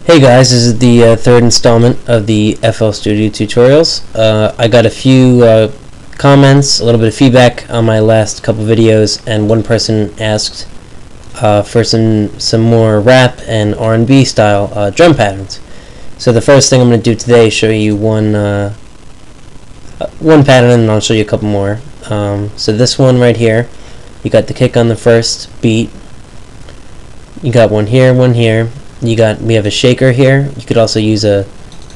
Hey guys, this is the third installment of the FL Studio tutorials. I got a few comments, a little bit of feedback on my last couple videos, and one person asked for some more rap and R&B style drum patterns. So the first thing I'm going to do today is show you one pattern, and I'll show you a couple more. So this one right here, you got the kick on the first beat. You got one here, one here. We have a shaker here. You could also use a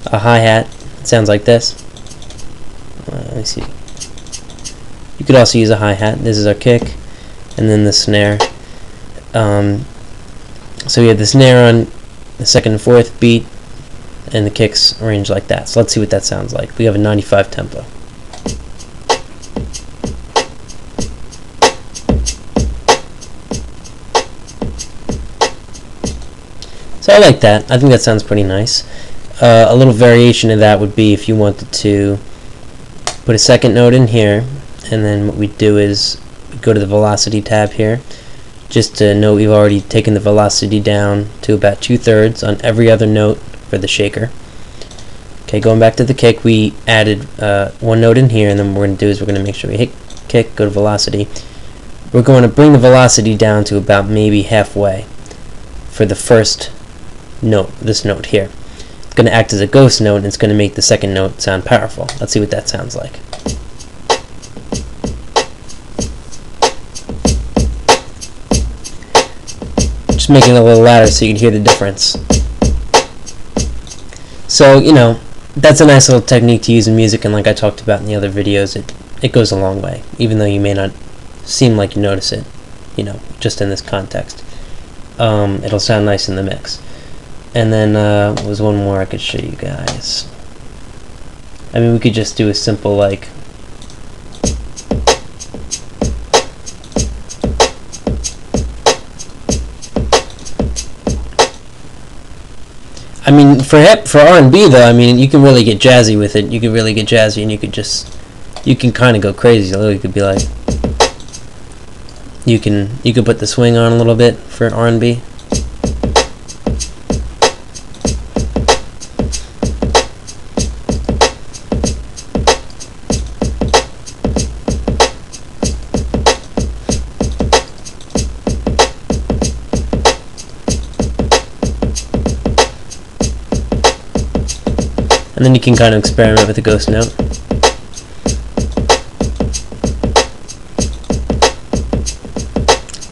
hi-hat. It sounds like this. Let me see. You could also use a hi-hat. This is our kick, and then the snare. So we have the snare on the second and fourth beat, and the kicks arranged like that. So let's see what that sounds like. We have a 95 tempo. So I like that. I think that sounds pretty nice. A little variation of that would be if you wanted to put a second note in here, and then what we do is we go to the velocity tab here. Just to note, we've already taken the velocity down to about 2/3 on every other note for the shaker. Okay, going back to the kick, we added one note in here, and then what we're going to do is we're going to make sure we hit kick, go to velocity. We're going to bring the velocity down to about maybe halfway for the first note, this note here. It's going to act as a ghost note, and it's going to make the second note sound powerful. Let's see what that sounds like. Just making it a little louder so you can hear the difference. So, you know, that's a nice little technique to use in music, and like I talked about in the other videos, it goes a long way, even though you may not seem like you notice it, you know, just in this context. It'll sound nice in the mix. And then there was one more I could show you guys. I mean, we could just do a simple like I mean, for R&B though, I mean, you can really get jazzy with it. You can really get jazzy, and you can kind of go crazy. You could be like, you could put the swing on a little bit for R&B. And then you can kind of experiment with the ghost note.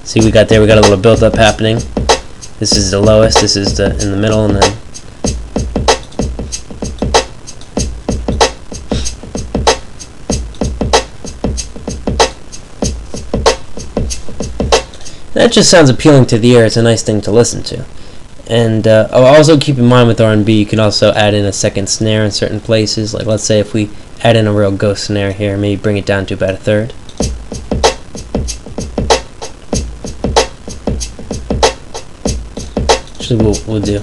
See, we got a little build-up happening. This is the lowest, this is in the middle, and then that just sounds appealing to the ear. It's a nice thing to listen to. And also keep in mind with R&B, you can also add in a second snare in certain places. Like let's say if we add in a real ghost snare here, maybe bring it down to about 1/3. Actually, we'll do.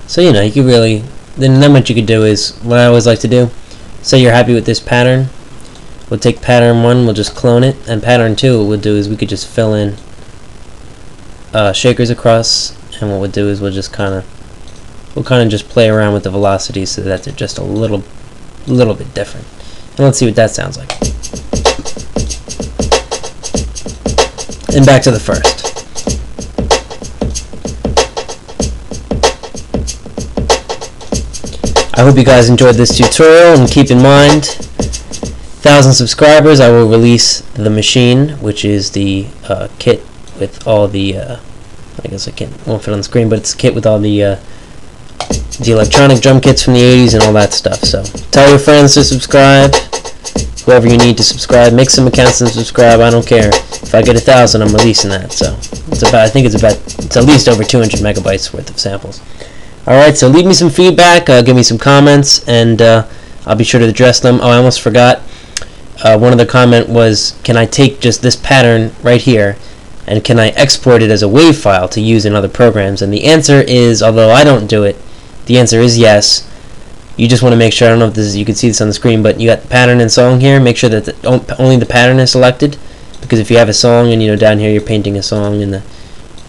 So, you know, you could really, then what you could do is, what I always like to do, say you're happy with this pattern, we'll take pattern 1, we'll just clone it, and pattern 2, what we'll do is we could just fill in shakers across, and what we'll do is we'll kind of just play around with the velocity so that they're just a little bit different. And let's see what that sounds like. And back to the first. I hope you guys enjoyed this tutorial, and keep in mind, 1,000 subscribers, I will release the machine, which is the kit with all the, I guess I won't fit on the screen, but it's a kit with all the electronic drum kits from the 80s and all that stuff. So tell your friends to subscribe, whoever you need to subscribe, make some accounts and subscribe. I don't care. If I get 1,000, I'm releasing that. So I think it's at least over 200 megabytes worth of samples. Alright, so leave me some feedback, give me some comments, and I'll be sure to address them. Oh, I almost forgot. One other comment was, can I take just this pattern right here, and can I export it as a WAV file to use in other programs? And the answer is, although I don't do it, the answer is yes. you just want to make sure, I don't know if this is, you can see this on the screen, but you got the pattern and song here. Make sure that only the pattern is selected, because if you have a song and, you know, down here you're painting a song in the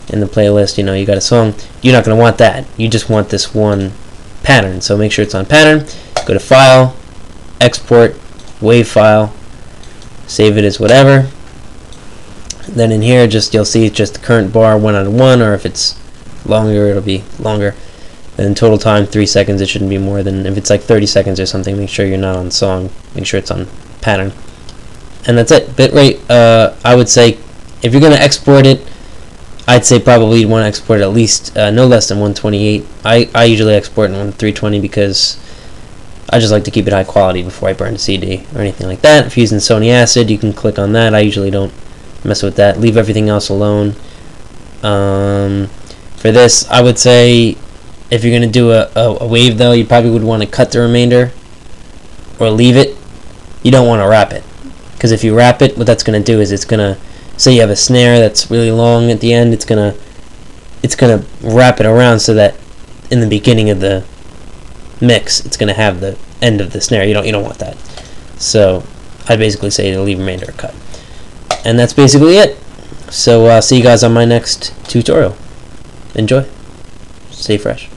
playlist, you know, you got a song, you're not going to want that. You just want this one pattern. So make sure it's on pattern. Go to File, Export, Wave File, save it as whatever. Then in here, you'll see it's just the current bar 1 out of 1, or if it's longer, it'll be longer. And total time 3 seconds. It shouldn't be more than, if it's like 30 seconds or something, make sure you're not on song. Make sure it's on pattern. And that's it. Bitrate, I would say, if you're going to export it, I'd say probably you'd want to export it at least no less than 128. I usually export in 320 because I just like to keep it high quality before I burn the CD or anything like that. If you're using Sony Acid, you can click on that. I usually don't mess with that. Leave everything else alone. For this, I would say, if you're going to do a wave, though, you probably would want to cut the remainder or leave it. You don't want to wrap it, because if you wrap it, what that's going to do is it's going to, say you have a snare that's really long at the end, it's going to wrap it around so that in the beginning of the mix, it's going to have the end of the snare. You don't want that. So I'd basically say to leave remainder or cut. And that's basically it. So see you guys on my next tutorial. Enjoy. Stay fresh.